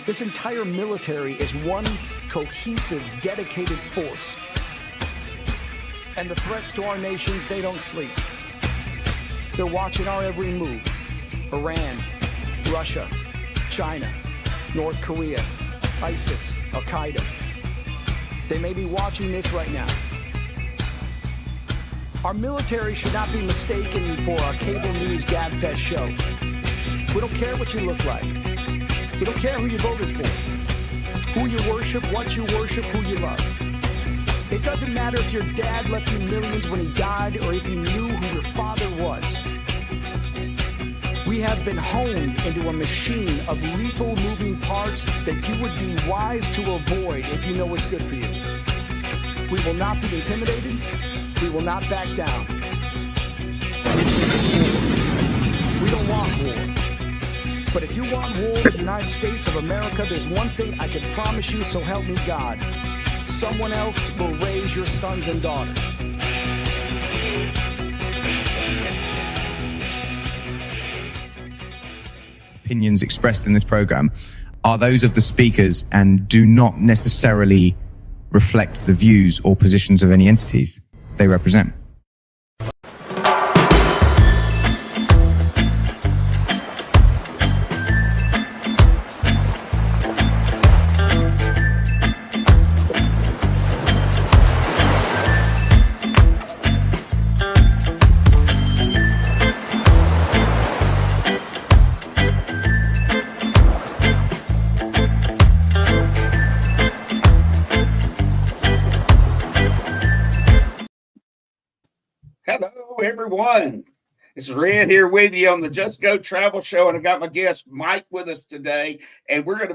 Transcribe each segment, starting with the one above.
This entire military is one cohesive, dedicated force. And the threats to our nations, they don't sleep. They're watching our every move. Iran, Russia, China, North Korea, ISIS, Al-Qaeda. They may be watching this right now. Our military should not be mistaken for a cable news gabfest show. We don't care what you look like. We don't care who you voted for, who you worship, what you worship, who you love. It doesn't matter if your dad left you millions when he died or if you knew who your father was. We have been honed into a machine of lethal moving parts that you would be wise to avoid if you know what's good for you. We will not be intimidated. We will not back down. We don't want war. But if you want war in the United States of America, there's one thing I can promise you, so help me God. Someone else will raise your sons and daughters. Opinions expressed in this program are those of the speakers and do not necessarily reflect the views or positions of any entities they represent. Hello, everyone. This is Red here with you on the JustGo Travel Show, and I got my guest Mike with us today, and we're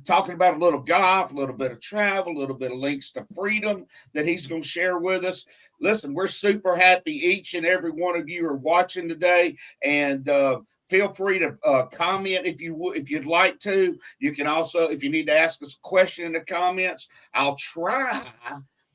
talking about a little golf, a little bit of travel, a little bit of links to freedom that he's going to share with us. Listen, we're super happy each and every one of you are watching today, and feel free to comment if you'd like to. You can also, if you need to ask us a question in the comments, I'll try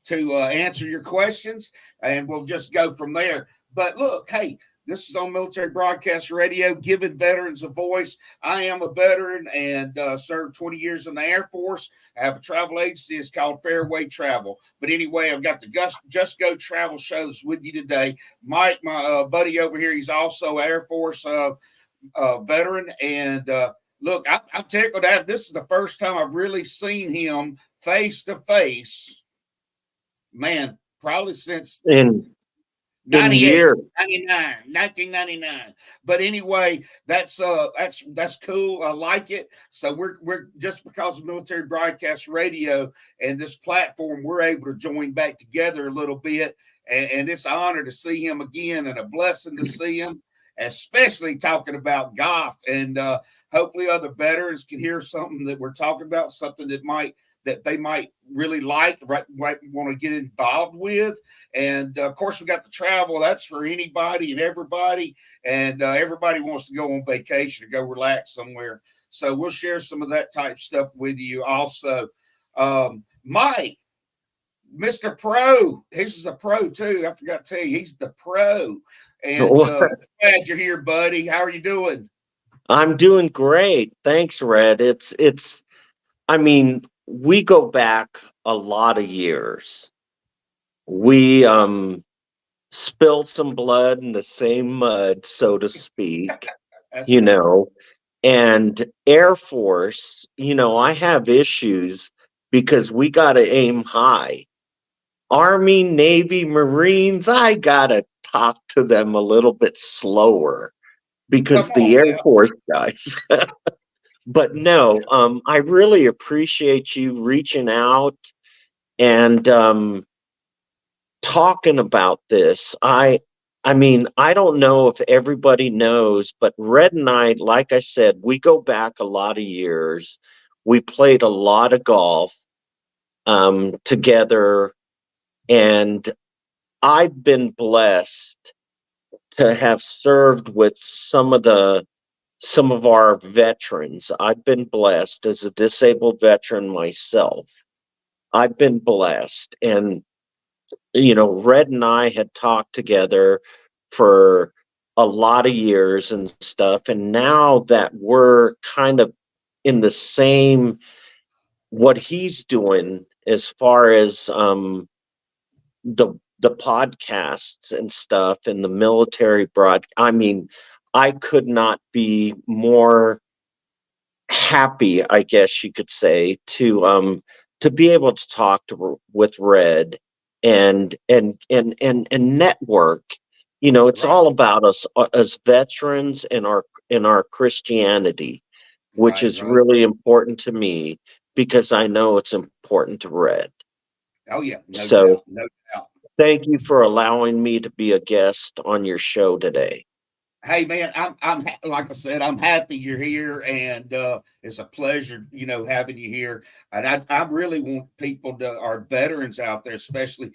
to answer your questions, and we'll just go from there. But look, hey, this is on Military Broadcast Radio, giving veterans a voice. I am a veteran and served 20 years in the Air Force. I have a travel agency. It's called Fairway Travel. But anyway, I've got the JustGo Travel Shows with you today. Mike, my buddy over here, he's also Air Force veteran. And look, I'm tickled out. This is the first time I've really seen him face to face. Man, probably since in 1999. But anyway, that's cool. I like it. So we're just because of Military Broadcast Radio and this platform, we're able to join back together a little bit. And it's an honor to see him again and a blessing to see him, especially talking about golf. And hopefully other veterans can hear something that we're talking about, something that they might really like, right, want to get involved with. And of course, we got the travel. That's for anybody and everybody. And everybody wants to go on vacation or go relax somewhere. So we'll share some of that type stuff with you also. Mike, Mr. Pro, he's the pro too. I forgot to tell you, he's the pro. And glad you're here, buddy. How are you doing? I'm doing great. Thanks, Red. I mean, we go back a lot of years. We spilled some blood in the same mud, so to speak, you know. And Air Force, you know, I have issues because we got to aim high. Army, Navy, Marines, I got to talk to them a little bit slower because the Air Force guys. But no, I really appreciate you reaching out and talking about this. I mean, I don't know if everybody knows, but Red and I, like I said, we go back a lot of years. We played a lot of golf together, and I've been blessed to have served with some of our veterans. I've been blessed as a disabled veteran myself. I've been blessed. And, you know, Red and I had talked together for a lot of years and stuff. And now that we're kind of in the same what he's doing as far as the podcasts and stuff and the military I mean, I could not be more happy, I guess you could say, to be able to talk with Red and network. You know, it's Right. all about us as veterans and our Christianity, which Right. is Right. really important to me because I know it's important to Red. Oh yeah, no So doubt, no doubt. thank you for allowing me to be a guest on your show today. Hey man, like I said, I'm happy you're here, and it's a pleasure, having you here. And I really want people our veterans out there, especially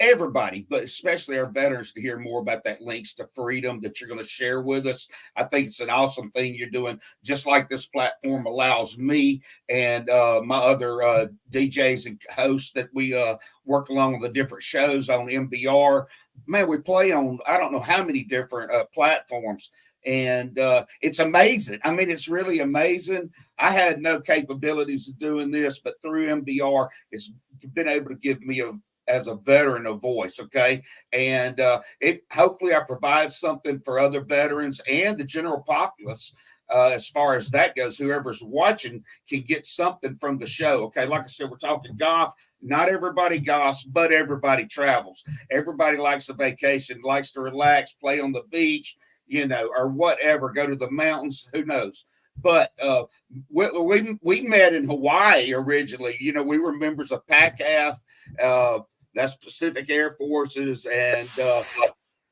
everybody, but especially our veterans, to hear more about that links to freedom that you're going to share with us. I think it's an awesome thing you're doing, just like this platform allows me and my other DJs and hosts that we work along with the different shows on MBR. Man, we play on I don't know how many different platforms, and it's amazing. I mean, it's really amazing. I had no capabilities of doing this, but through MBR, it's been able to give me as a veteran a voice. Okay, and it hopefully I provide something for other veterans and the general populace. As far as that goes, whoever's watching can get something from the show. Okay, like I said, we're talking golf. Not everybody golfs, but everybody travels. Everybody likes a vacation, likes to relax, play on the beach, or whatever, go to the mountains, who knows. But we met in Hawaii originally. We were members of PACAF, that's Pacific Air Forces, and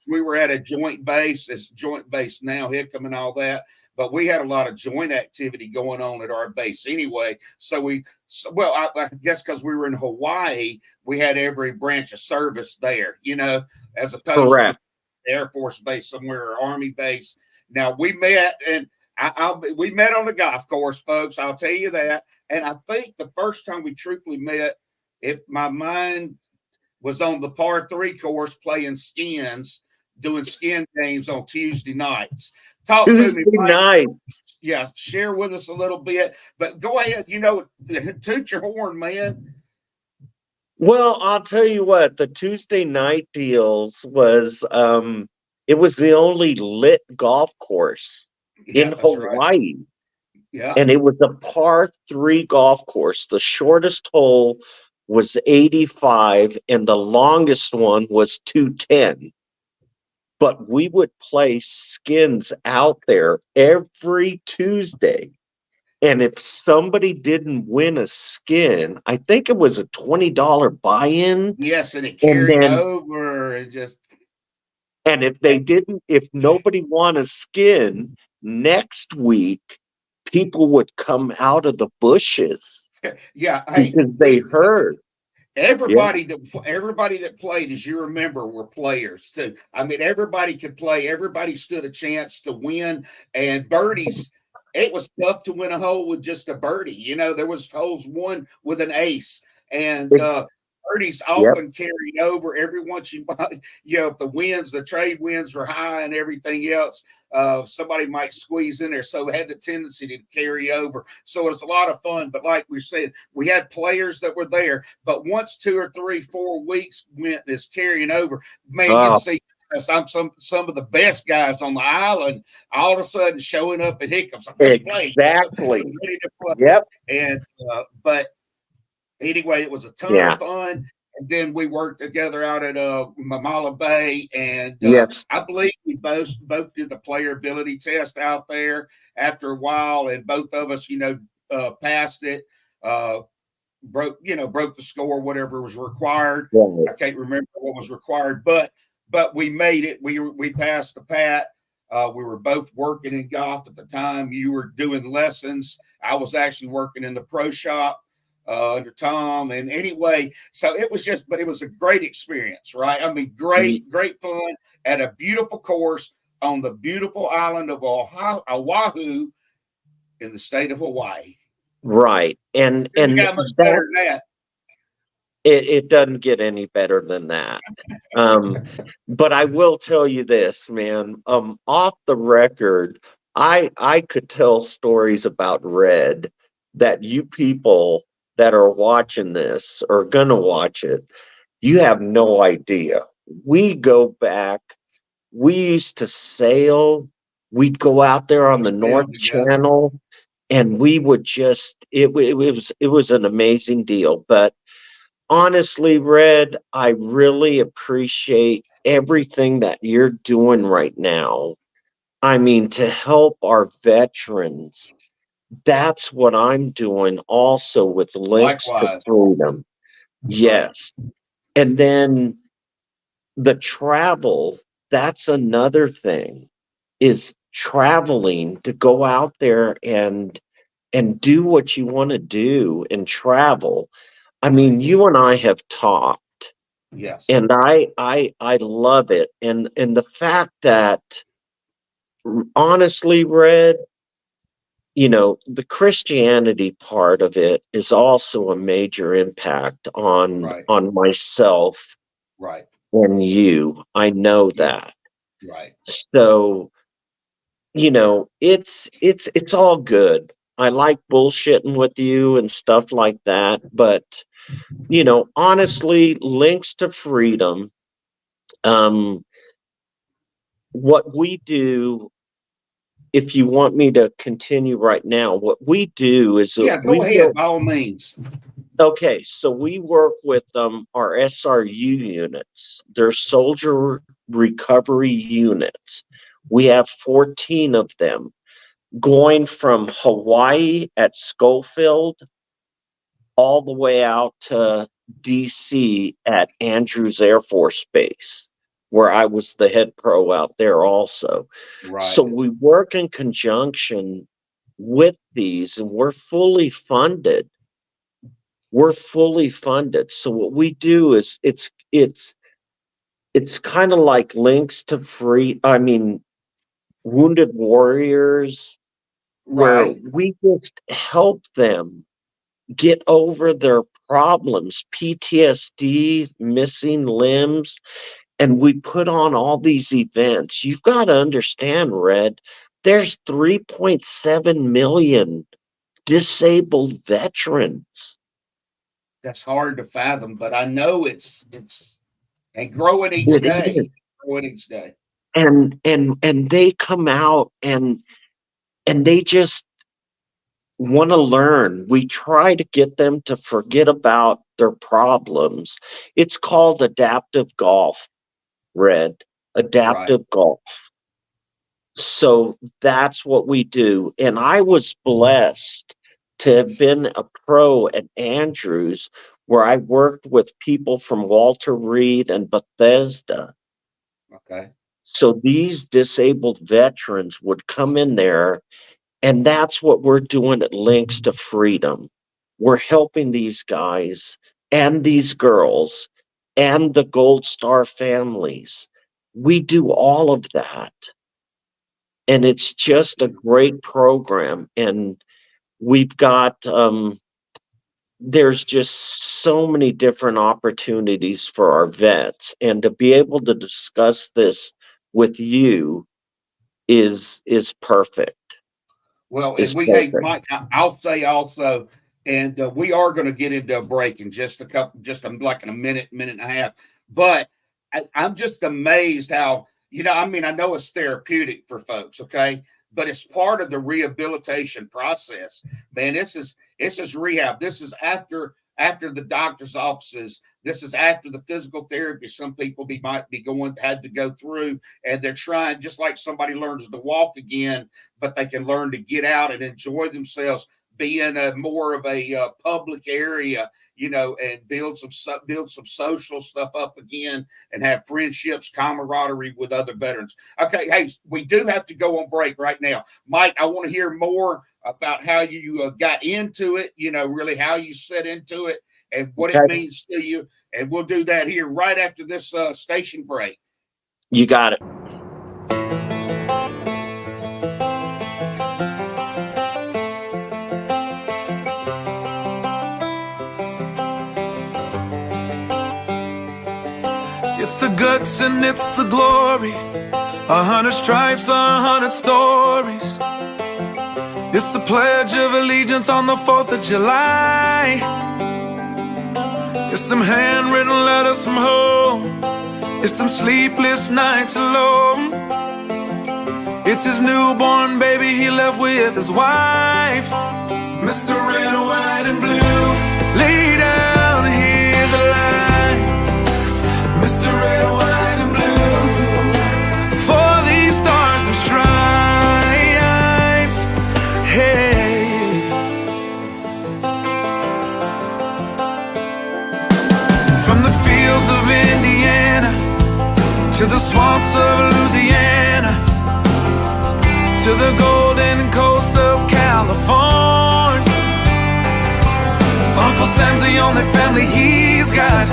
we were at a joint base. It's joint base now, Hickam and all that. But we had a lot of joint activity going on at our base anyway. I guess because we were in Hawaii, we had every branch of service there, as opposed Correct. to Air Force base somewhere or Army base. Now we met, and we met on the golf course, folks. I'll tell you that. And I think the first time we truthfully met, if my mind was on the par 3 course playing skins, doing skin games on Tuesday nights. Talk to me, Mike. Night. Yeah, share with us a little bit. But go ahead, toot your horn, man. Well, I'll tell you what, the Tuesday night deals was it was the only lit golf course in Hawaii. Right. Yeah. And it was a par 3 golf course. The shortest hole was 85 and the longest one was 210. But we would play skins out there every Tuesday. And if somebody didn't win a skin, I think it was a $20 buy-in. Yes, and it carried over and just. And if nobody won a skin, next week, people would come out of the bushes. Yeah, because they heard. Everybody that played, as you remember, were players too. I mean, everybody could play. Everybody stood a chance to win. And birdies, it was tough to win a hole with just a birdie. There was holes won with an ace, and birdies often carried over. Every once in a while, if the trade winds were high and everything else, somebody might squeeze in there. So it had the tendency to carry over. So it was a lot of fun. But like we said, we had players that were there. But once 2 or 3, 4 weeks went as carrying over, man, you'd see some of the best guys on the island all of a sudden showing up at Hickam. So let's play. Exactly. Ready to play. Yep. And but anyway, it was a ton of fun. And then we worked together out at Mamala Bay, and I believe we both did the player ability test out there after a while, and both of us, passed it, broke the score, whatever was required. Right. I can't remember what was required, but we made it. We passed the PAT. We were both working in golf at the time. You were doing lessons. I was actually working in the pro shop under Tom. And anyway, so it was a great experience, right? I mean, great fun at a beautiful course on the beautiful island of Oahu in the state of Hawaii. Right. And got much better than that. It doesn't get any better than that. But I will tell you this, man, off the record, I could tell stories about Red that you people that are watching this or gonna watch it, you have no idea. We go back. We used to sail. We'd go out there on We the sailed North together. Channel, and we would just it was an amazing deal. But honestly, Red, I really appreciate everything that you're doing right now. I mean, to help our veterans. That's what I'm doing also with Links to Likewise. Freedom. Right. Yes. And then the travel, that's another thing, is traveling to go out there and do what you want to do and travel. I Right. mean, you and I have talked, Yes. and I love it. And the fact that honestly, Red, the Christianity part of it is also a major impact on Right. on myself Right. and you. I know Yeah. that. Right. So, it's all good. I like bullshitting with you and stuff like that, but honestly, Links to Freedom, um what we do, if you want me to continue right now, what we do is Yeah, we go work. ahead, by all means. Okay, so we work with our SRU units. They're soldier recovery units. We have 14 of them going from Hawaii at Schofield all the way out to DC at Andrews Air Force Base, where I was the head pro out there also. So Right. we work in conjunction with these, and we're fully funded. So what we do is it's kind of like Links to Free, I mean, Wounded Warriors, where Right. we just help them get over their problems, PTSD, missing limbs, and we put on all these events. You've got to understand, Red, there's 3.7 million disabled veterans. That's hard to fathom, but I know it's and growing each It is. day. Growing each day. And they come out and they just want to learn. We try to get them to forget about their problems. It's called adaptive golf, Red. Right. Adaptive golf. So that's what we do. And I was blessed to have been a pro at Andrews, where I worked with people from Walter Reed and Bethesda. Okay. So these disabled veterans would come in there, and that's what we're doing at Links to Freedom. We're helping these guys and these girls and the Gold Star families. We do all of that. And it's That's just a good. great program. And we've got there's just so many different opportunities for our vets. And to be able to discuss this with you is perfect. Well, and Is we, hey, perfect. Mike, I'll say also, and we are going to get into a break in just a couple, like in a minute, minute and a half. But I'm just amazed how, I mean, I know it's therapeutic for folks, okay, but it's part of the rehabilitation process. Man, this is rehab. This is after the doctor's offices. This is after the physical therapy some people might be had to go through, and they're trying, just like somebody learns to walk again, but they can learn to get out and enjoy themselves, be in a more of a public area, and build some social stuff up again, and have friendships, camaraderie with other veterans. Okay, hey, we do have to go on break right now, Mike. I want to hear more about how you got into it. Really how you set into it and what it Okay. means to you. And we'll do that here right after this station break. You got it. It's the guts and it's the glory. 100 stripes, 100 stories. It's the Pledge of Allegiance on the 4th of July. It's them handwritten letters from home. It's them sleepless nights alone. It's his newborn baby he left with his wife. Mr. Red, White, and Blue, lay down, here's a line. Mr. Red, White, and Blue, for these stars and stripes. Hey. From the fields of Indiana to the swamps of Louisiana, to the golden coast of California, Uncle Sam's the only family he's got.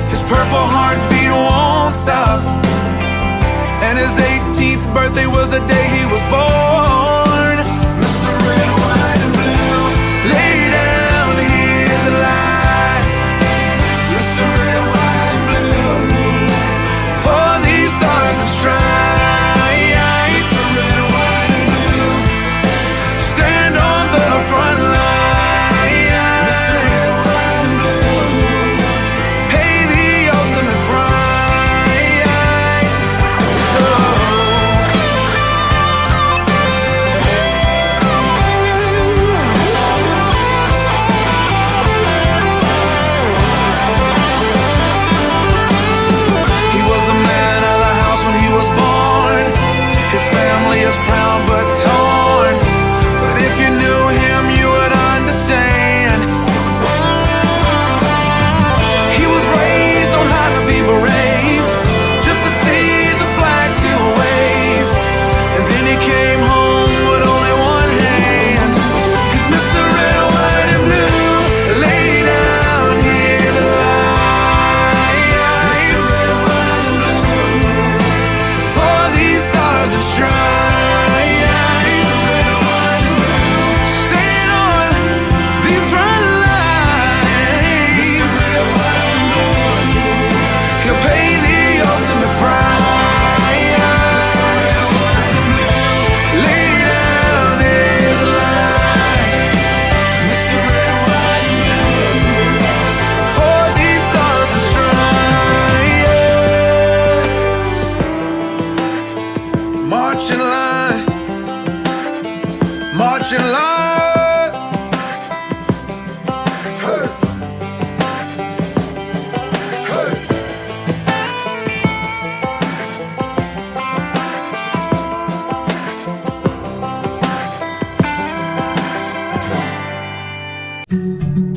His purple heartbeat won't stop, and his 18th birthday was the day he was born. Mr. Red, White, and Blue, lay down, here's the line. Mr. Red, White, and Blue, for these stars and stripes. Mr. Red, White, and Blue, stand on the front line. Mr. Red, White, and Blue, pay the ultimate price. Oh. He was the man of the house when he was born. His family is proud but torn. But if you knew him, you would understand. He was raised on how to be brave, just to see the flag still wave. And then he came home with only one hand. 'Cause Mr. Red, White, and Blue, lay down, here's the line. Mr. Red, White, and Blue, for these stars and stripes. Mr. Red, White, and Blue, stand on these front lines. Mr. Red, White, and Blue, he'll pay the ultimate price. Mr. Red, White, and Blue, lay down his life. Mr. Red, White, and Blue, for these stars and stripes. March in line, march in line. Hey. Hey.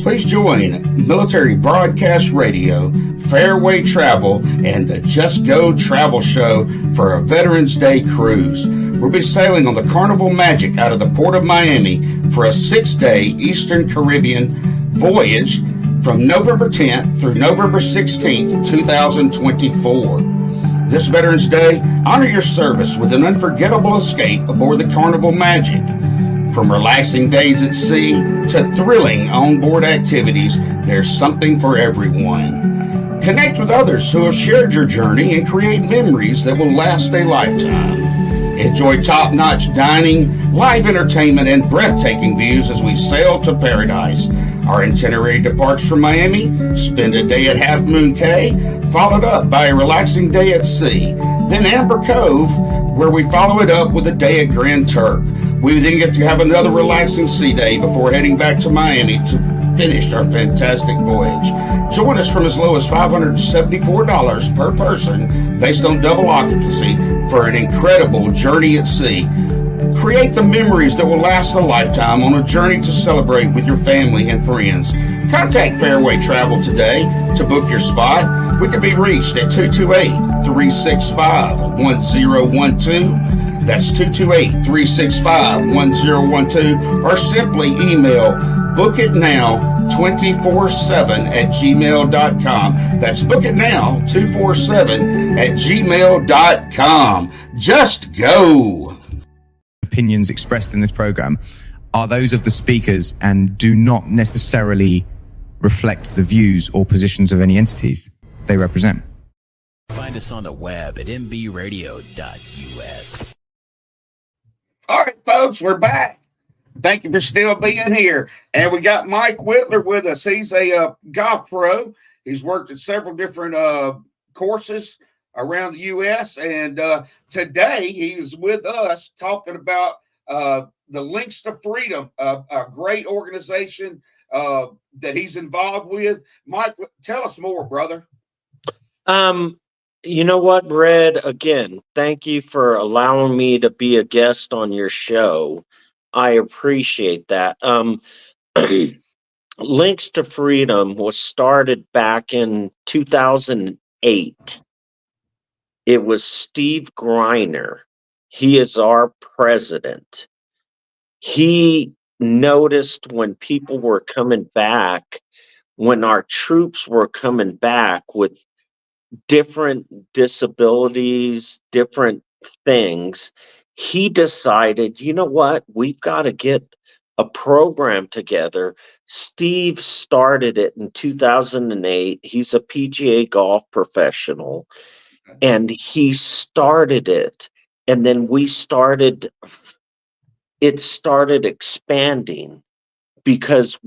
Please join Military Broadcast Radio, Fairway Travel, and the JustGo Travel Show for a Veterans Day cruise. We'll be sailing on the Carnival Magic out of the Port of Miami for a 6-day Eastern Caribbean voyage from November 10th through November 16th, 2024. This Veterans Day, honor your service with an unforgettable escape aboard the Carnival Magic. From relaxing days at sea to thrilling onboard activities, there's something for everyone. Connect with others who have shared your journey and create memories that will last a lifetime. Enjoy top-notch dining, live entertainment, and breathtaking views as we sail to paradise. Our itinerary departs from Miami, spend a day at Half Moon Cay, followed up by a relaxing day at sea. Then Amber Cove, where we follow it up with a day at Grand Turk. We then get to have another relaxing sea day before heading back to Miami to finish our fantastic voyage. Join us from as low as $574 per person, based on double occupancy, for an incredible journey at sea. Create the memories that will last a lifetime on a journey to celebrate with your family and friends. Contact Fairway Travel today to book your spot. We can be reached at 228-365-1012. That's 228-365-1012, or simply email bookitnow247@gmail.com. That's bookitnow247@gmail.com. Just go. Opinions expressed in this program are those of the speakers and do not necessarily reflect the views or positions of any entities they represent. Find us on the web at mbradio.us. All right, folks, we're back. Thank you for still being here. And we got Mike Whitler with us. He's a golf pro. He's worked at several different courses around the U.S. And today he's with us talking about the Links to Freedom, a great organization that he's involved with. Mike, tell us more, brother. You know what, Red? Again, thank you for allowing me to be a guest on your show. I appreciate that. Links to Freedom was started back in 2008. It was Steve Greiner. He is our president. He noticed when people were coming back, when our troops were coming back with different disabilities, different things, he decided, you know what, we've got to get a program together. Steve started it in 2008. He's a PGA golf professional, and he started it. And then it started expanding because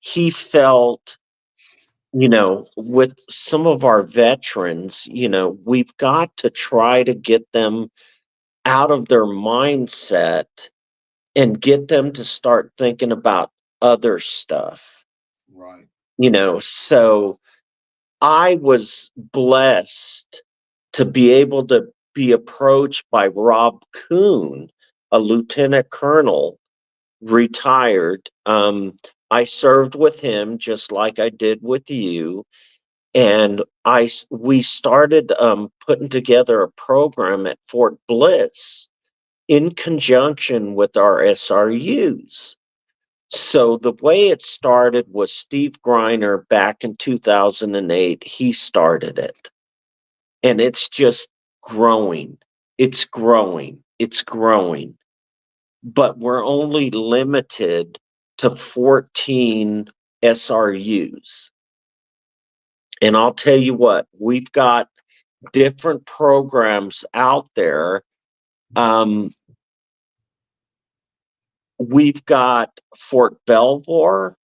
he felt, with some of our veterans, we've got to try to get them out of their mindset and get them to start thinking about other stuff. Right. So I was blessed to be able to be approached by Rob Kuhn, a lieutenant colonel, retired. I served with him just like I did with you. And we started putting together a program at Fort Bliss in conjunction with our SRUs. So the way it started was Steve Greiner back in 2008. He started it, and it's just growing. It's growing. It's growing. But we're only limited to 14 SRUs. And I'll tell you what, we've got different programs out there. We've got Fort Belvoir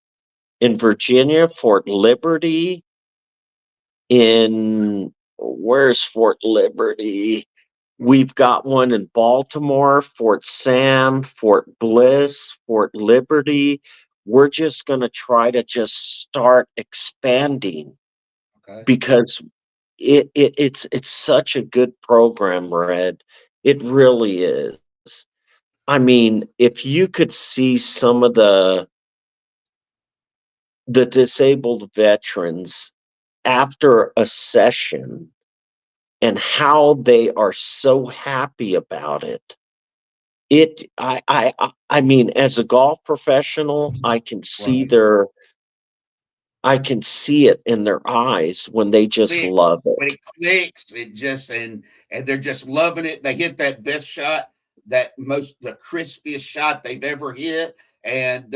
in Virginia, Fort Liberty where's Fort Liberty? We've got one in Baltimore, Fort Sam, Fort Bliss, Fort Liberty. We're just going to try to just start expanding because it's such a good program, Red. It really is. I mean, if you could see some of the disabled veterans after a session and how they are so happy about it. I mean, as a golf professional, I can see it in their eyes when they just love When it. it clicks, and they're just loving it. They hit that best shot, the crispiest shot they've ever hit. And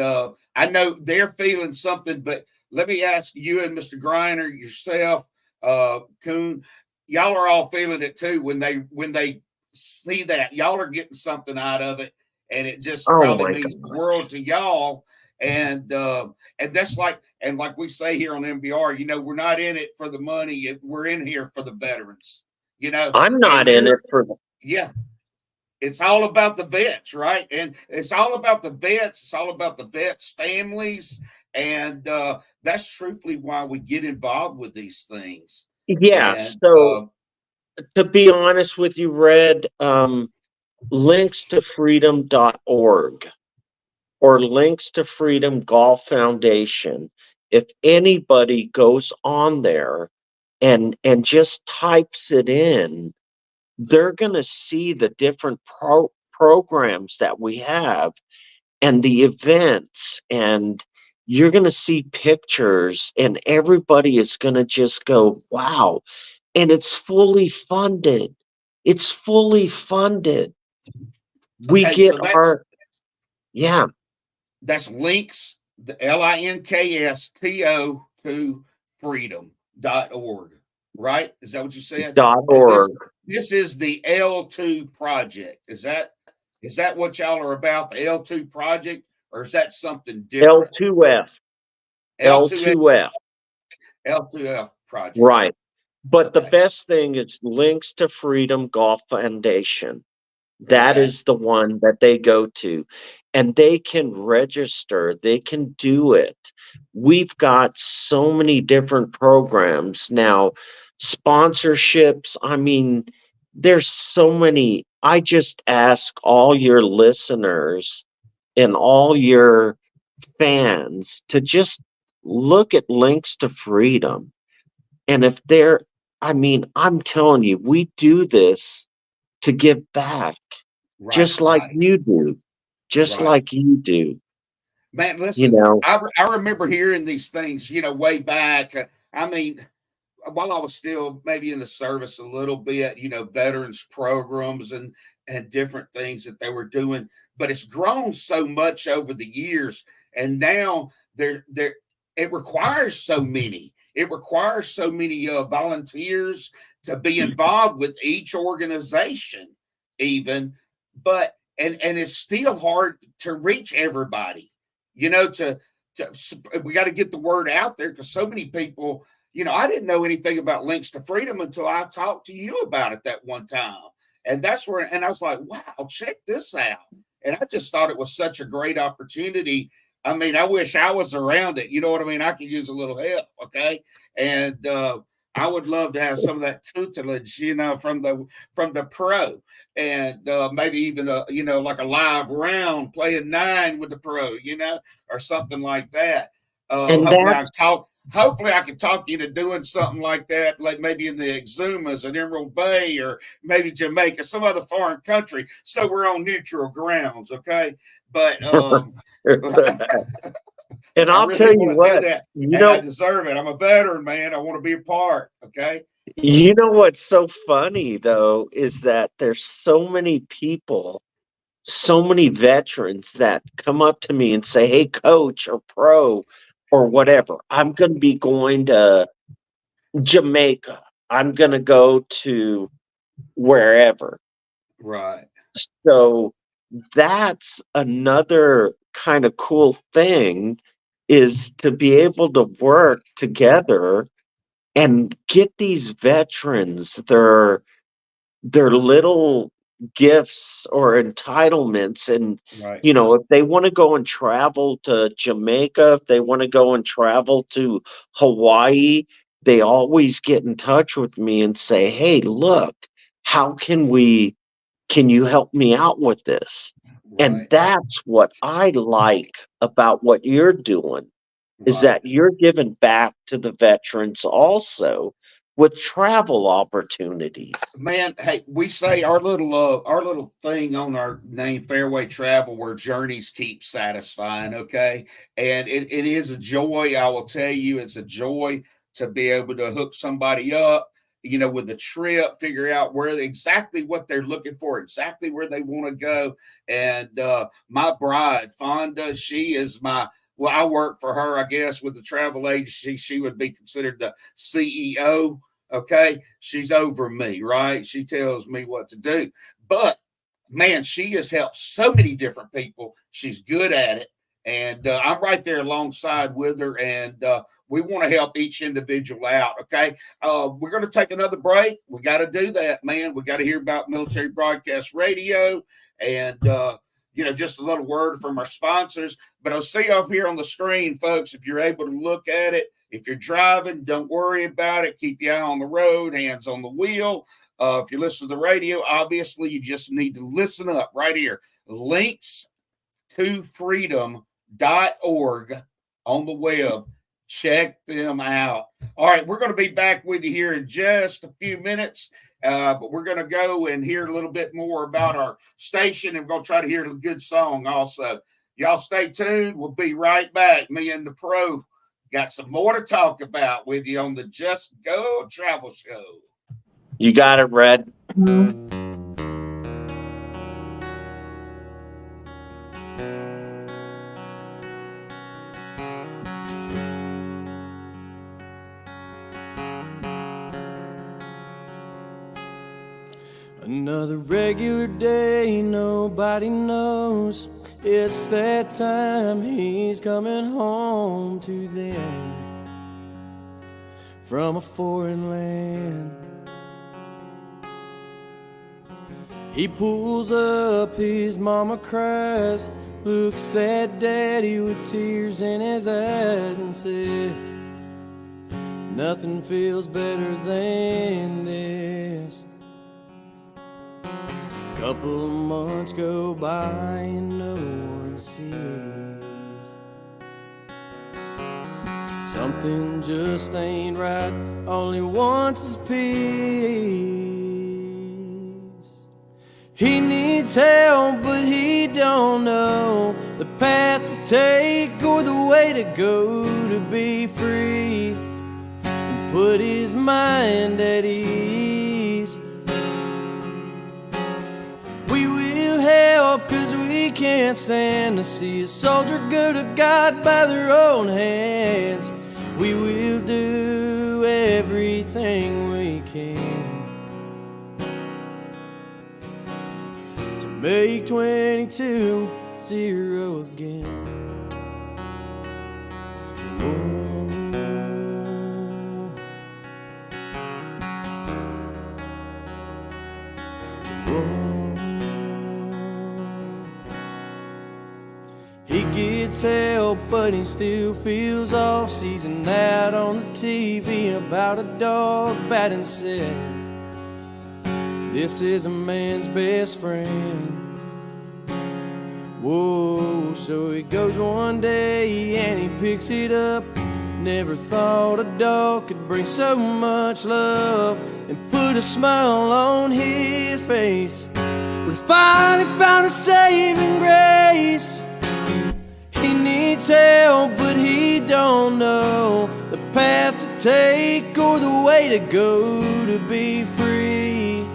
I know they're feeling something, but let me ask you and Mr. Greiner, yourself, Kuhn, y'all are all feeling it too when they see that. Y'all are getting something out of it, and it just probably means the world to y'all. And that's like we say here on MBR, we're not in it for the money. We're in here for the veterans. I'm not in it for it's all about the vets, right? And it's all about the vets. It's all about the vets' families, and that's truthfully why we get involved with these things. Yeah. And, so to be honest with you, Red, linkstofreedom.org or Links to Freedom Golf Foundation. If anybody goes on there and just types it in, they're going to see the different programs that we have and the events, and you're going to see pictures, and everybody is going to just go, wow. And it's fully funded. It's fully funded. We get that's links, the LINKSTO to freedom.org, right? Is that what you said? .org. This is the L2 project. Is that what y'all are about, the L2 project? or is that something different? L2F. L2F, L2F. L2F project. Right. But the Okay. best thing is Links to Freedom Golf Foundation. That Okay. is the one that they go to. And they can register, they can do it. We've got so many different programs now, sponsorships. I mean, there's so many. I just ask all your listeners and all your fans to just look at Links to Freedom. And if they're, I mean, I'm telling you, we do this to give back, Right. just like Right. you do, just Right. like you do, Man, you listen, know. I remember hearing these things, way back. I mean, while I was still maybe in the service a little bit, veterans programs and different things that they were doing, but it's grown so much over the years, and now there it requires so many. It requires so many volunteers to be involved with each organization, even, but and it's still hard to reach everybody. To we got to get the word out there because so many people. I didn't know anything about Links to Freedom until I talked to you about it that one time. And that's where, and I was like, wow, check this out. And I just thought it was such a great opportunity. I mean, I wish I was around it. You know what I mean? I could use a little help. Okay. And, I would love to have some of that tutelage, from the pro, and maybe even like a live round playing 9 with the pro, or something like that. And Hopefully I that can talk. Hopefully, I can talk you into doing something like that, like maybe in the Exumas in Emerald Bay or maybe Jamaica, some other foreign country. So we're on neutral grounds, okay? But and I I'll really tell you want to do what, that, and I deserve it. I'm a veteran, man. I want to be a part, okay? you know what's so funny though is that there's so many people, so many veterans that come up to me and say, "Hey, coach or pro or whatever, I'm going to be going to Jamaica. I'm going to go to wherever." Right. So that's another kind of cool thing, is to be able to work together and get these veterans their little gifts or entitlements. And Right. if they want to go and travel to Jamaica, if they want to go and travel to Hawaii, they always get in touch with me and say, "Hey, look, how can you help me out with this?" And Right. that's what I like about what you're doing, is Right. that you're giving back to the veterans also with travel opportunities. Man, hey, we say our little thing on our name, Fairway Travel, where journeys keep satisfying. Okay, and it is a joy. I will tell you, it's a joy to be able to hook somebody up, with a trip, figure out exactly what they're looking for, exactly where they want to go. And my bride, Fonda, she is my. Well, I work for her, I guess, with the travel agency. She would be considered the CEO. Okay. She's over me, right? She tells me what to do. But man, she has helped so many different people. She's good at it. And I'm right there alongside with her. And we want to help each individual out. Okay. We're going to take another break. We got to do that, man. We got to hear about Military Broadcast Radio. And, just a little word from our sponsors. But I'll see you up here on the screen, folks, if you're able to look at it. If you're driving, don't worry about it. Keep your eye on the road, hands on the wheel. If you listen to the radio, obviously you just need to listen up right here. Links to freedom.org on the web. Check them out. All right, we're going to be back with you here in just a few minutes. But we're going to go and hear a little bit more about our station, and we're going to try to hear a good song also. Y'all stay tuned. We'll be right back. Me and the pro got some more to talk about with you on the Just Go Travel Show. You got it, Red. Another regular day, nobody knows It's that time he's coming home to them from a foreign land. He pulls up, his mama cries, looks at daddy with tears in his eyes and says, nothing feels better than this. Couple of months go by and no one sees. Something just ain't right, all he wants is peace. He needs help, but he don't know the path to take or the way to go to be free and put his mind at ease. We will help, 'cause we can't stand to see a soldier go to God by their own hands. We will do everything we can to make 22-0 again. He gets help, but he still feels off. Sees an ad on the TV about a dog batting said, this is a man's best friend. Whoa, so he goes one day and he picks it up. Never thought a dog could bring so much love and put a smile on his face. But he's finally found a saving grace. He needs help, but he don't know the path to take or the way to go to be free.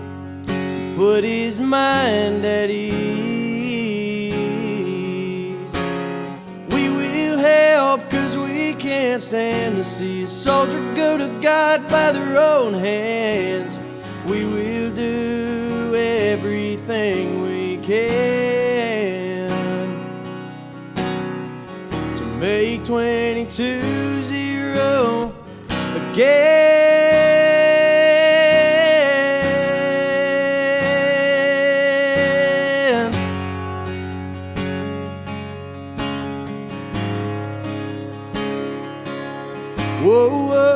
Put his mind at ease. We will help, 'cause we can't stand to see a soldier go to God by their own hands. We will do everything we can to make 22-0 again. Whoa, whoa.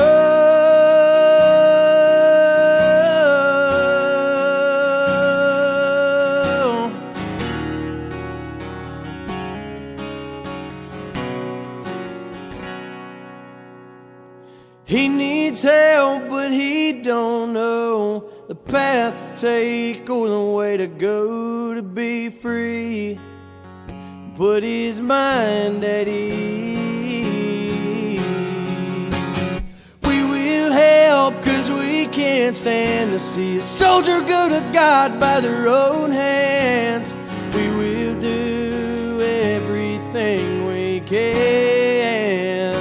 He needs help, but he don't know the path to take or the way to go to be free. Put his mind at ease. We will help, 'cause we can't stand to see a soldier go to God by their own hands. We will do everything we can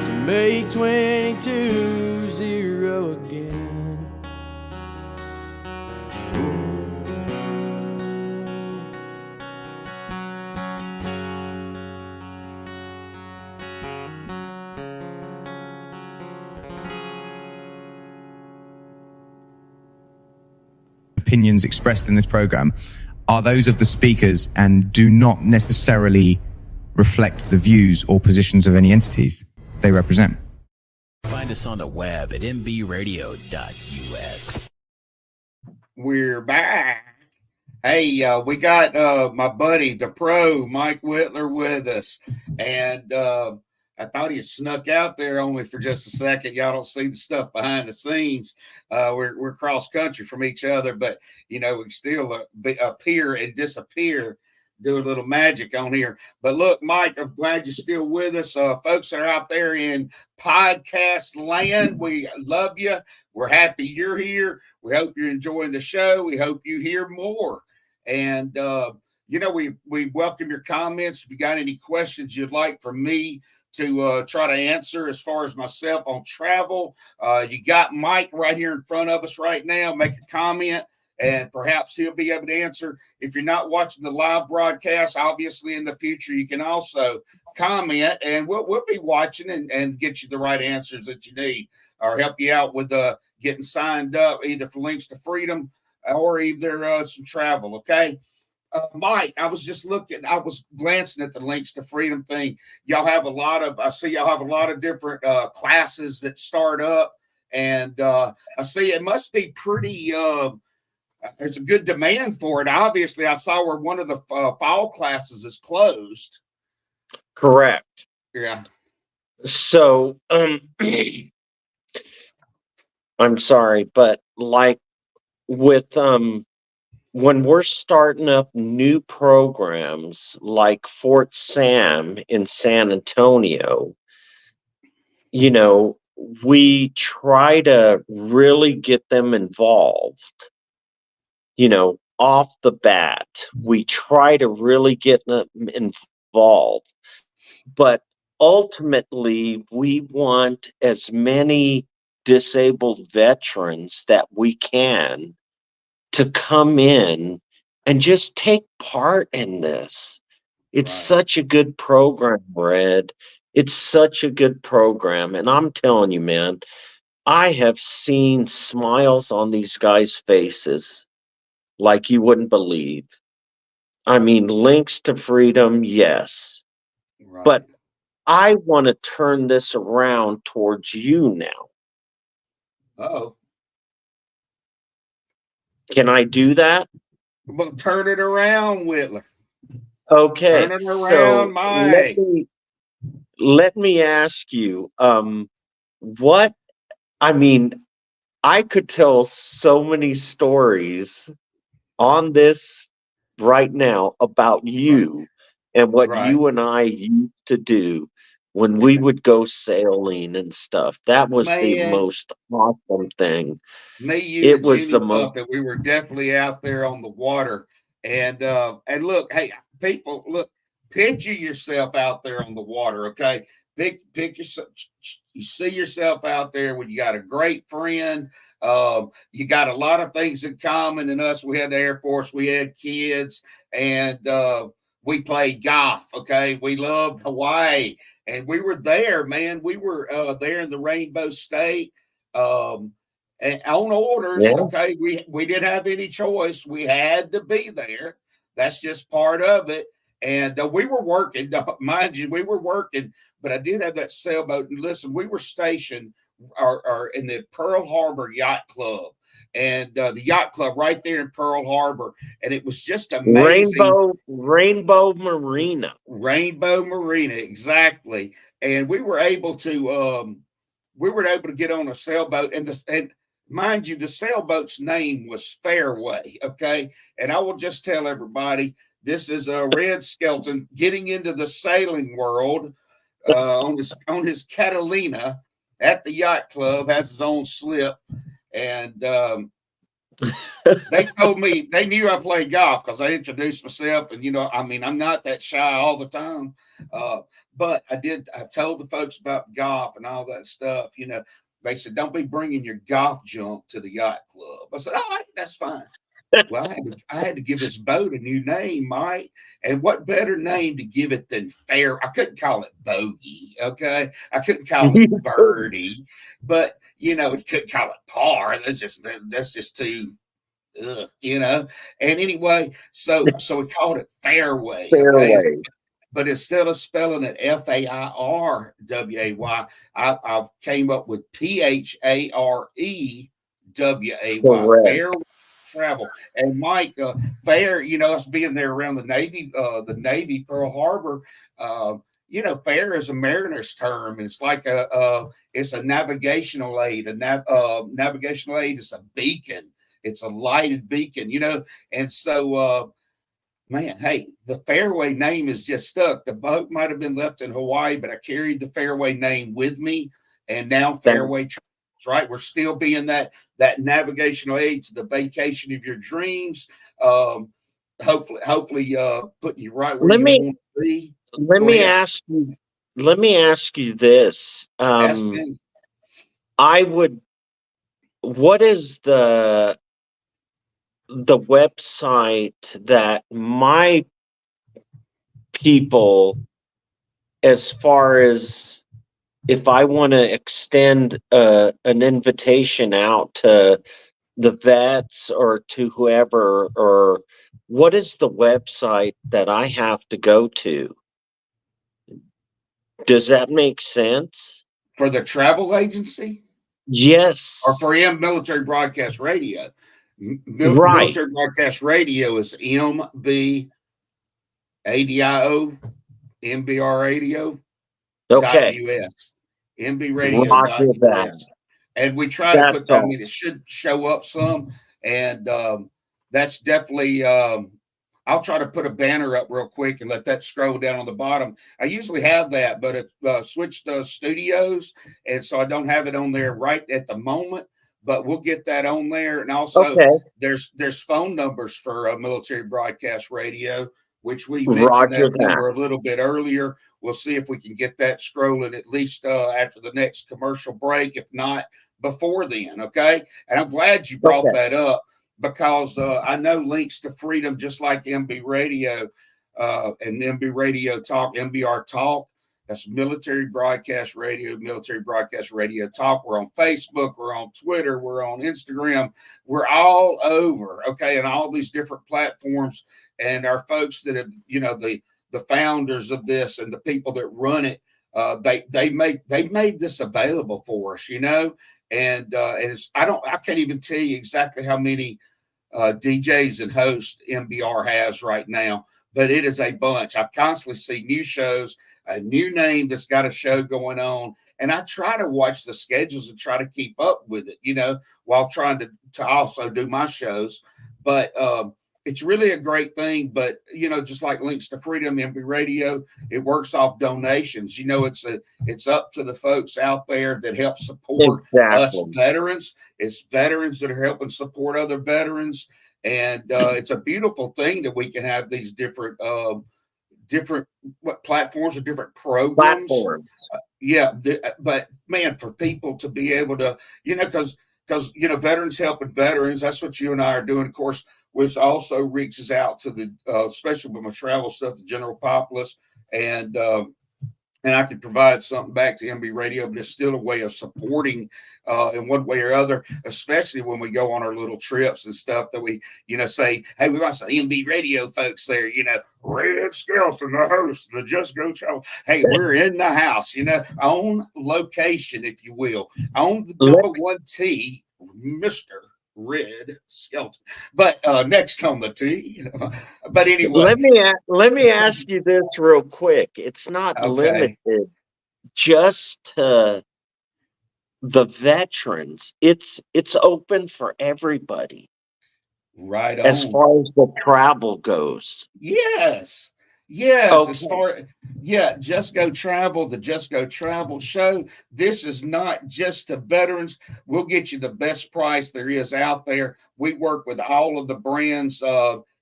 to make 22-0 again. Opinions expressed in this program are those of the speakers and do not necessarily reflect the views or positions of any entities they represent. Find us on the web at mbradio.us. We're back. Hey, we got my buddy, the pro, Mike Whitler, with us. And I thought he snuck out there only for just a second. Y'all don't see the stuff behind the scenes. We're cross country from each other, but, you know, we still appear and disappear, do a little magic on here. But look, Mike, I'm glad you're still with us. Folks that are out there in podcast land, we love you. We're happy you're here. We hope you're enjoying the show. We hope you hear more. And, you know, we welcome your comments. If you got any questions you'd like for me to try to answer as far as myself on travel, you got Mike right here in front of us right now. Make a comment and perhaps he'll be able to answer. If you're not watching the live broadcast, obviously in the future, you can also comment, and we'll be watching and get you the right answers that you need, or help you out with getting signed up either for Links to Freedom or either some travel. Okay. Mike, I was glancing at the Links to Freedom thing. I see y'all have a lot of different classes that start up, and I see it must be pretty, there's a good demand for it. Obviously, I saw where one of the fall classes is closed. Correct. Yeah. So, I'm sorry, but like with, when we're starting up new programs like Fort Sam in San Antonio, we try to really get them involved, off the bat. We try to really get them involved. But ultimately, we want as many disabled veterans that we can to come in and just take part in this. It's such a good program, Red. It's such a good program. And I'm telling you, man, I have seen smiles on these guys' faces like you wouldn't believe. I mean, Links to Freedom, yes. Right. But I want to turn this around towards you now. Oh. Can I do that? Well, turn it around, Whitler. Okay. Turn it around, So Mike. let me ask you, what, I mean, I could tell so many stories on this right now about you and what Right. you and I used to do when we would go sailing and stuff. That was the Man, most awesome thing. me, you, It and was Jimmy the most. Buffett, we were definitely out there on the water. And look, hey, people, look, picture yourself out there on the water, okay? Picture you see yourself out there when you got a great friend. You got a lot of things in common. And us, we had the Air Force, we had kids, and we played golf. Okay, we loved Hawaii, and we were there, man. We were there in the Rainbow State. And on orders, Yeah. okay, we didn't have any choice. We had to be there. That's just part of it. And we were working, mind you, we were working, but I did have that sailboat. And listen, we were stationed or in the Pearl Harbor Yacht Club, and the yacht club right there in Pearl Harbor, and it was just amazing. Rainbow Marina. Rainbow Marina, exactly. And we were able to get on a sailboat, and mind you, the sailboat's name was Fairway. Okay, and I will just tell everybody, this is a Red Skelton getting into the sailing world on his Catalina at the yacht club, has his own slip, and they told me they knew I played golf because I introduced myself, and I mean, I'm not that shy all the time, but I told the folks about golf and all that stuff. They said, don't be bringing your golf junk to the yacht club. I said, all right, that's fine. Well, I had to give this boat a new name, Mike. And what better name to give it than Fair? I couldn't call it Bogey, okay? I couldn't call it Birdie, but couldn't call it Par. That's just too, And anyway, so we called it Fairway, okay? Fairway. But instead of spelling it Fairway, I came up with Phareway, Fairway Travel. And Mike, fair, us being there around the Navy, Pearl Harbor, fair is a mariner's term. It's like it's a navigational aid. Navigational aid is a beacon. It's a lighted beacon, and so. Man, hey, the Fairway name is just stuck. The boat might have been left in Hawaii, but I carried the Fairway name with me, and now Fairway Travels, right? We're still being that navigational aid to the vacation of your dreams. Hopefully, putting you right where you want to be. Let me ask you this. Ask me. What is the the website that my people, as far as if I want to extend an invitation out to the vets or to whoever, or what is the website that I have to go to? Does that make sense? For the travel agency Yes. or for Military Broadcast Radio? Right. Military Broadcast Radio is MBADIO, MBR Radio. Okay. .us, Roger that. mbradio.us. And we try to That's put that, I all. mean, it should show up some. And that's definitely, I'll try to put a banner up real quick and let that scroll down on the bottom. I usually have that, but it switched to studios. And so I don't have it on there right at the moment, but we'll get that on there. And also there's phone numbers for Military Broadcast Radio, which we mentioned that number a little bit earlier. We'll see if we can get that scrolling at least after the next commercial break, if not before then. Okay. And I'm glad you brought that up because I know Links to Freedom, just like MB Radio and MB Radio Talk, MBR Talk. That's Military Broadcast Radio, Military Broadcast Radio Talk. We're on Facebook. We're on Twitter. We're on Instagram. We're all over. Okay. And all these different platforms. And our folks that have, the founders of this and the people that run it, they made this available for us, and it's, I can't even tell you exactly how many DJs and hosts MBR has right now, but it is a bunch. I constantly see new shows, a new name that's got a show going on, and I try to watch the schedules and try to keep up with it, while trying to also do my shows. But it's really a great thing, but just like Links to Freedom, MB Radio, it works off donations. It's up to the folks out there that help support us veterans. It's veterans that are helping support other veterans, and it's a beautiful thing that we can have these different platforms or different programs. But man, for people to be able to, because veterans helping veterans, that's what you and I are doing, of course, which also reaches out to the, especially with my travel stuff, the general populace, and I can provide something back to MB Radio, but it's still a way of supporting in one way or other, especially when we go on our little trips and stuff that we, say, hey, we got some MB Radio folks there, Red Skelton, the host, the JustGo Travel. Hey, we're in the house, on location, if you will, on the number 1T, Mr. Red Skelton, but next on the T. But anyway, let me ask you this real quick. It's not limited just to the veterans. It's open for everybody. Right on. As far as the travel goes. Yes. As far JustGo Travel, the JustGo Travel Show. This is not just to veterans. We'll get you the best price there is out there. We work with all of the brands.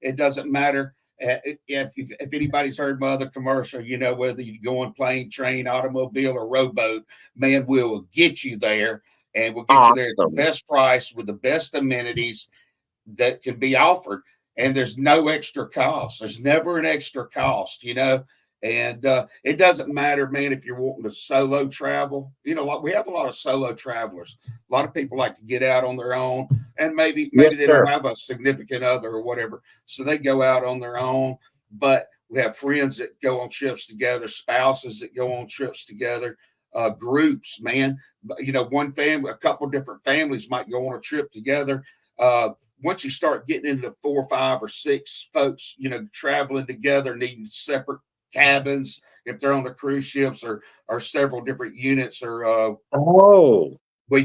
It doesn't matter if anybody's heard my other commercial, whether you go on plane, train, automobile, or rowboat, man, we'll get you there, and we'll get you there at the best price with the best amenities that can be offered. And there's no extra cost. There's never an extra cost, and it doesn't matter, man, if you're wanting to solo travel. We have a lot of solo travelers. A lot of people like to get out on their own, and maybe they don't have a significant other or whatever, so they go out on their own. But we have friends that go on trips together, spouses that go on trips together, groups, man. One family, a couple different families might go on a trip together. Once you start getting into 4, 5, or 6 folks, traveling together, needing separate cabins if they're on the cruise ships, or several different units, or we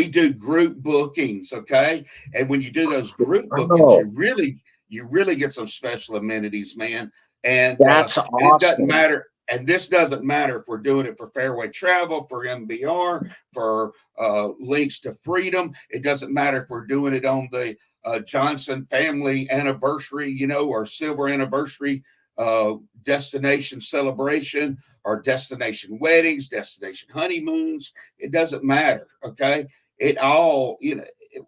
do group bookings, okay? And when you do those group bookings, you really get some special amenities, man. And that's awesome. And it doesn't matter. And this doesn't matter if we're doing it for Fairway Travel, for MBR, for Links to Freedom. It doesn't matter if we're doing it on the Johnson family anniversary, or silver anniversary destination celebration, or destination weddings, destination honeymoons. It doesn't matter. Okay. It all,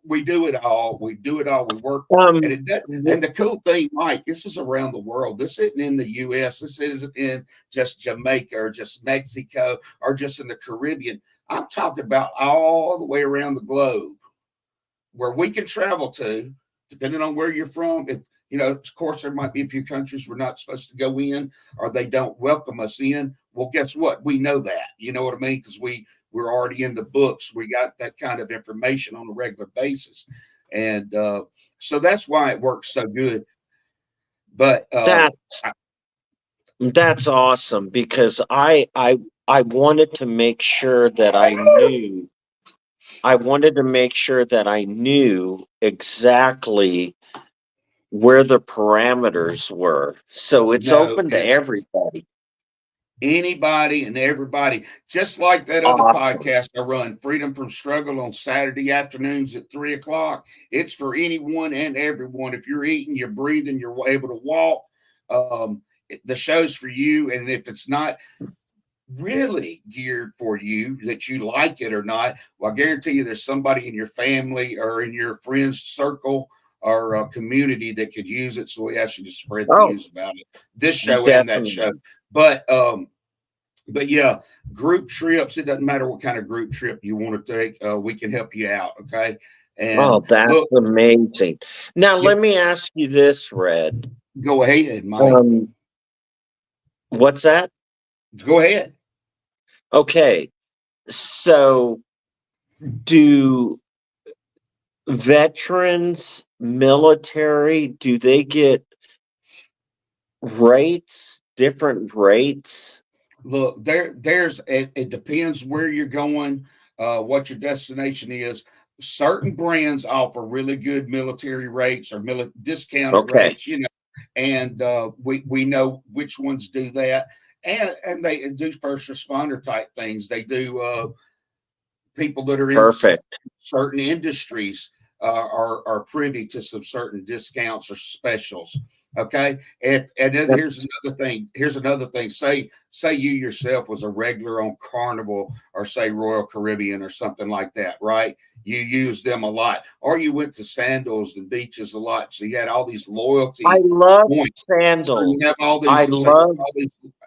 we do it all. We do it all. We work, and it does, and the cool thing, Mike, this is around the world. This isn't in the U.S. This isn't in just Jamaica or just Mexico or just in the Caribbean. I'm talking about all the way around the globe, where we can travel to, depending on where you're from. If of course, there might be a few countries we're not supposed to go in, or they don't welcome us in. Well, guess what? We know that. You know what I mean? Because we're already in the books. We got that kind of information on a regular basis. And so that's why it works so good. But that's awesome, because I wanted to make sure that I knew exactly where the parameters were. So it's open to everybody. Anybody and everybody, just like that other podcast I run, Freedom from Struggle, on Saturday afternoons at 3:00. It's for anyone and everyone. If you're eating, you're breathing, you're able to walk, the show's for you. And if it's not really geared for you, that you like it or not, well, I guarantee you there's somebody in your family or in your friends circle or a community that could use it. So we ask you to spread the news about it. This show and that show. But yeah, group trips, it doesn't matter what kind of group trip you want to take. We can help you out. Okay. And that's amazing. Now, let me ask you this, Red. Go ahead, Mike. What's that? Go ahead. Okay. So do veterans, military, do they get different rates? Look, it depends where you're going, what your destination is. Certain brands offer really good military rates or discounted rates, and we know which ones do that. And they do first responder type things. They do people that are in certain industries are privy to some certain discounts or specials. Okay. And then here's another thing. Say you yourself was a regular on Carnival or say Royal Caribbean or something like that, right? You use them a lot, or you went to Sandals and Beaches a lot. So you had all these loyalty. I love points. Sandals. So you have all these.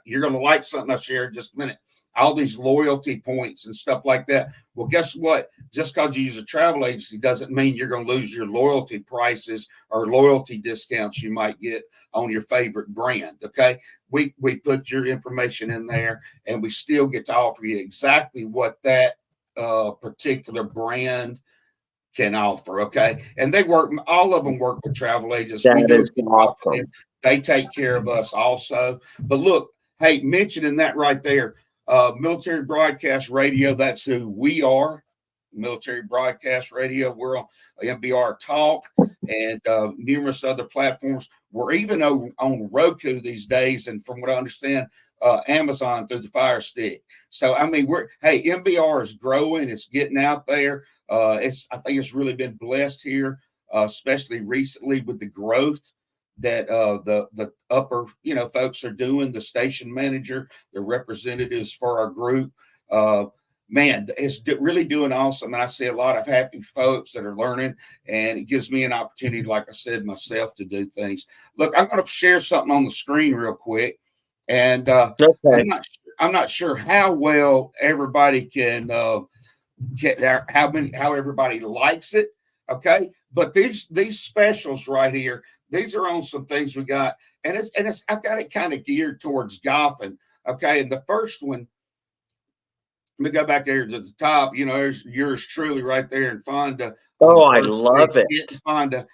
You're going to like something I share in just a minute. All these loyalty points and stuff like that. Well, guess what? Just because you use a travel agency doesn't mean you're going to lose your loyalty prices or loyalty discounts you might get on your favorite brand. Okay. We put your information in there and we still get to offer you exactly what that particular brand can offer. Okay. And all of them work with travel agents. Awesome. They take care of us also. But look, hey, mentioning that right there, Military Broadcast Radio, that's who we are. Military Broadcast Radio. We're on MBR Talk and numerous other platforms. We're even on Roku these days, and from what I understand, Amazon through the Fire Stick. So I mean, MBR is growing. It's getting out there. I think it's really been blessed here, especially recently with the growth that the upper folks are doing, the station manager, the representatives for our group. Man, it's really doing awesome. And I see a lot of happy folks that are learning, and it gives me an opportunity, like I said, myself, to do things. Look, I'm going to share something on the screen real quick. And I'm not sure how well everybody can get there, how everybody likes it. Okay. But these specials right here, these are on some things we got, and I've got it kind of geared towards golfing. Okay. And the first one, let me go back there to the top. There's yours truly right there in Fonda. Oh, I love it. Fonda.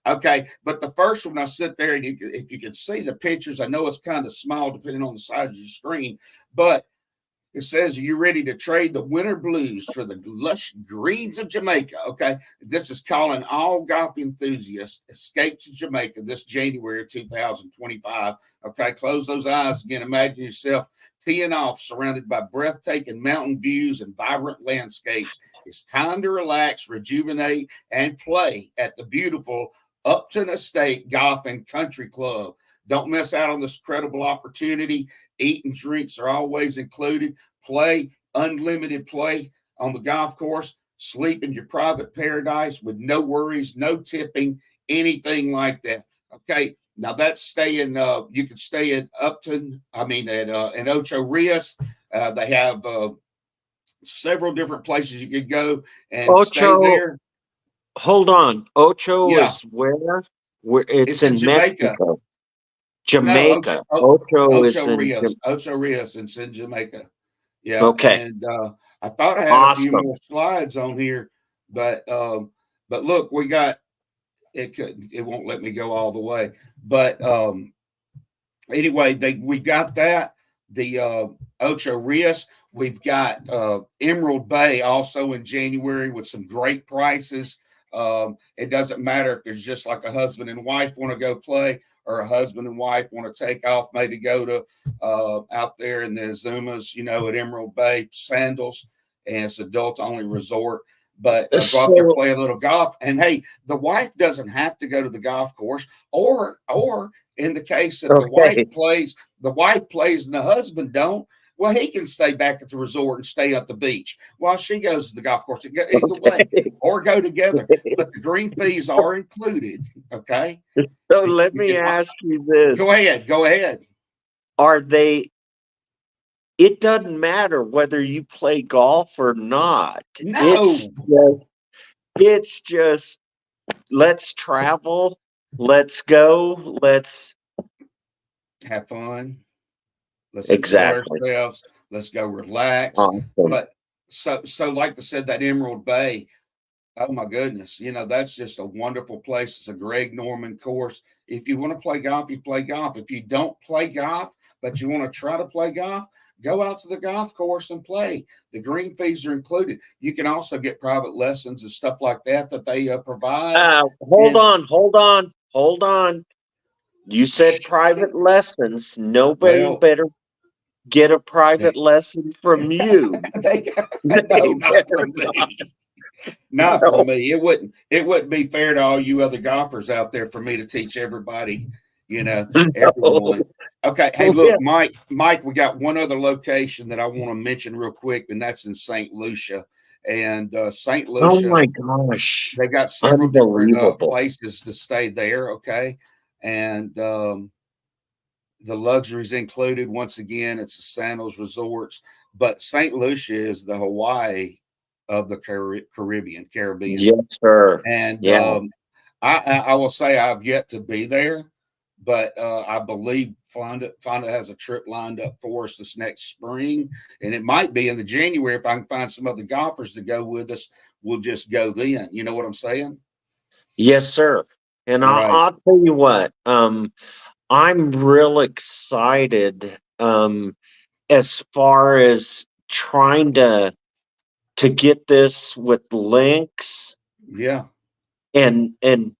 Okay. But the first one, I sit there, and if you can see the pictures, I know it's kind of small depending on the size of your screen, but it says, "Are you ready to trade the winter blues for the lush greens of Jamaica?" Okay. This is calling all golf enthusiasts escape to Jamaica this January 2025. Okay. Close those eyes again. Imagine yourself teeing off, surrounded by breathtaking mountain views and vibrant landscapes. It's time to relax, rejuvenate, and play at the beautiful Upton Estate Golf and Country Club. Don't miss out on this incredible opportunity. Eat and drinks are always included. Unlimited play on the golf course. sleep in your private paradise with no worries, no tipping, anything like that. Okay. Now that's staying. You can stay at Upton. I mean, at in Ocho Rios. They have several different places you could go and stay Ocho, there. hold on. Ocho Yeah, is where? Where it's it's in in Jamaica. Mexico. No, Jamaica. Ocho is Ocho in Rios. Ocho Rios. It's in Jamaica. Yeah, Okay. and I thought I had a few Awesome. more slides on here, but look, we got it. It won't let me go all the way, but anyway, we got that the Ocho Rios. We've got Emerald Bay also in January with some great prices. It doesn't matter if it's just like a husband and wife want to go play, or a husband and wife want to take off, maybe go to out there in the Azumas, at Emerald Bay, Sandals, and it's adult only resort. But go out there, So play a little golf, and hey, the wife doesn't have to go to the golf course, or in the case that okay. the wife plays and the husband don't. Well, he can stay back at the resort and stay at the beach while she goes to the golf course. Either way, or go together. But the green fees are included. Okay. So let me ask you this. Go ahead. Go ahead. Are they it doesn't matter whether you play golf or not. No. It's just let's travel, let's go, let's Have fun. Let's exactly. enjoy ourselves. Let's go relax. Awesome. But so like I said, that Emerald Bay, oh my goodness, that's just a wonderful place. It's a Greg Norman course. If you want to play golf, you play golf. If you don't play golf, but you want to try to play golf, go out to the golf course and play. The green fees are included. You can also get private lessons and stuff like that they provide. Hold on. You said private lessons. Nobody Well, better get a private they, lesson from you. no, not from me. Not No. for me. It wouldn't be fair to all you other golfers out there for me to teach everybody, everyone. Okay. Hey, Well, look, yeah. Mike, we got one other location that I want to mention real quick, and that's in St. Lucia. And St. Oh Lucia, my gosh. they've got several different Unbelievable. places to stay there. Okay. And the luxuries included. Once again, it's the Sandals Resorts, but St. Lucia is the Hawaii of the Caribbean. Yes, sir. And Yeah. I will say I've yet to be there, but I believe Fonda has a trip lined up for us this next spring, and it might be in the January. If I can find some other golfers to go with us, we'll just go then. You know what I'm saying? Yes, sir. And Right. I'll tell you what, I'm real excited as far as trying to get this with links Yeah. and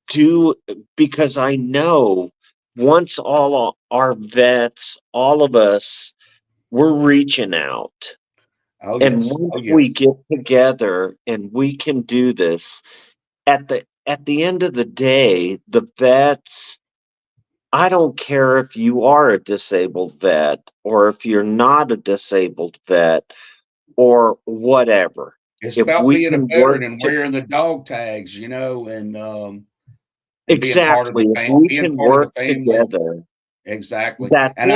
do, because I know once all our vets, all of us, we're reaching out. Oh And yes. once Oh yes. we get together and we can do this, at the end of the day, the vets, I don't care if you are a disabled vet or if you're not a disabled vet or whatever. It's If about we being a can work veteran and to wearing the dog tags, and being part of exactly, the if family, we being can part of the work family. together, Exactly. that's And it.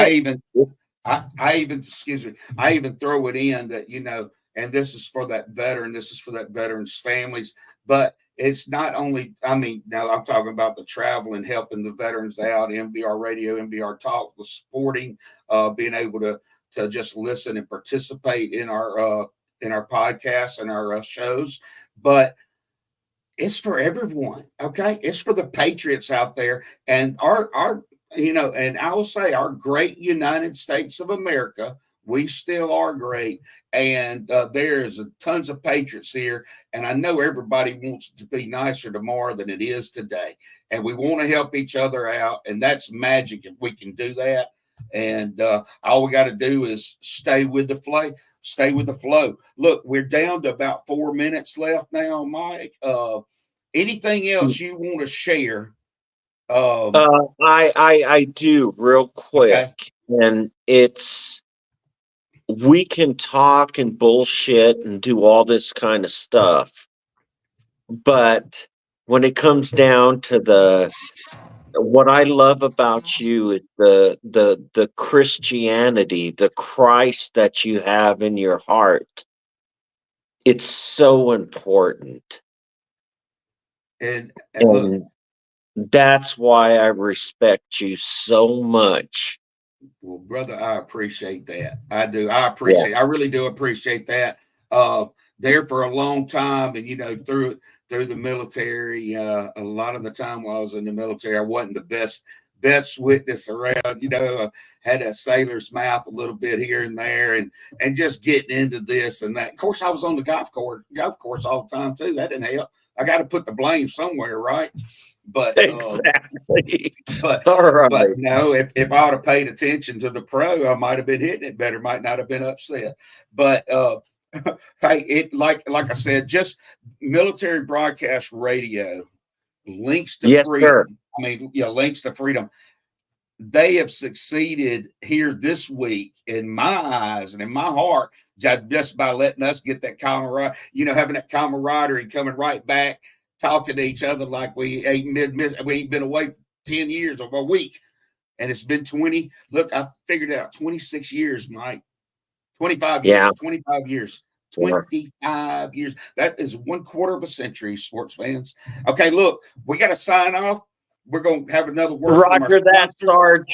I even, excuse me, I even throw it in that, and this is for that veteran, this is for that veteran's families, but it's not only, I mean, now I'm talking about the travel and helping the veterans out, MBR radio, MBR talk, the supporting, being able to just listen and participate in our podcasts and our shows, but it's for everyone. Okay. It's for the patriots out there and our, and I will say our great United States of America, we still are great. And there's tons of patriots here. And I know everybody wants it to be nicer tomorrow than it is today. And we want to help each other out. And that's magic if we can do that. And all we got to do is stay with the flow. Stay with the flow. Look, we're down to about 4 minutes left now, Mike. Anything else you want to share? I do real quick, Okay. and it's, we can talk and bullshit and do all this kind of stuff, But when it comes down to what I love about you is the Christianity, the Christ that you have in your heart. It's so important. And look, And that's why I respect you so much. well, brother, I appreciate that. I do. I really do appreciate that. There for a long time, and through the military, a lot of the time while I was in the military, I wasn't the best witness around. Had a sailor's mouth a little bit here and there, and just getting into this and that. Of course, I was on the golf course all the time too. That didn't help. I got to put the blame somewhere, right? But Exactly. but All right. but no, if I would have paid attention to the pro, I might have been hitting it better, might not have been upset. But hey, it like I said, just military broadcast radio, links to Yes, freedom. sir. I mean, links to freedom. They have succeeded here this week in my eyes and in my heart, just by letting us get that camaraderie, having that camaraderie coming right back, talking to each other like we ain't been away for 10 years or a week. And it's been 20. Look, I figured it out 26 years, Mike. 25 years. Yeah. 25 years. 25 years. That is 1/4 of a century, sports fans. Okay, look, we got to sign off. We're going to have another word from our Roger that, sponsors. Sarge.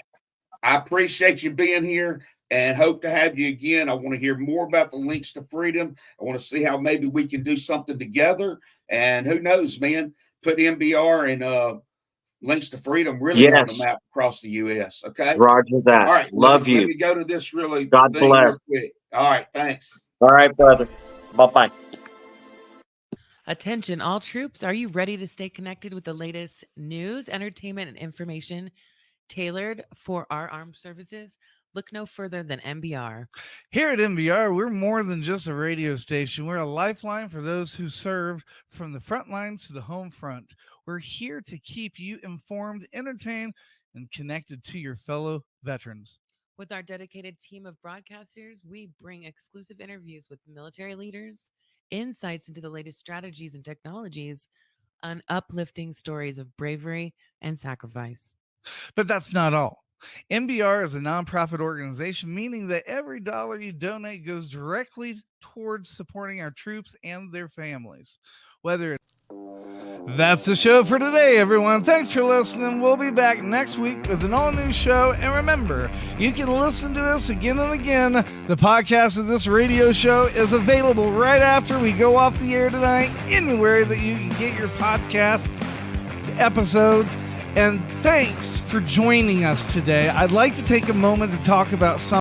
I appreciate you being here and hope to have you again. I want to hear more about the links to freedom. I want to see how maybe we can do something together. And who knows, man, put MBR and links to freedom really on the map across the U.S. Okay. Roger that. All right. Love you. Let me go to this really God thing bless. real quick. All right. Thanks. All right, brother. Bye-bye. Attention, all troops. Are you ready to stay connected with the latest news, entertainment, and information tailored for our armed services? Look no further than MBR. Here at MBR, we're more than just a radio station. We're a lifeline for those who served from the front lines to the home front. We're here to keep you informed, entertained, and connected to your fellow veterans. With our dedicated team of broadcasters, we bring exclusive interviews with military leaders, insights into the latest strategies and technologies, and uplifting stories of bravery and sacrifice. But that's not all. MBR is a nonprofit organization, meaning that every dollar you donate goes directly towards supporting our troops and their families. That's the show for today, everyone. Thanks for listening. We'll be back next week with an all-new show. And remember, you can listen to us again and again. The podcast of this radio show is available right after we go off the air tonight, anywhere that you can get your podcast episodes. And thanks for joining us today. I'd like to take a moment to talk about something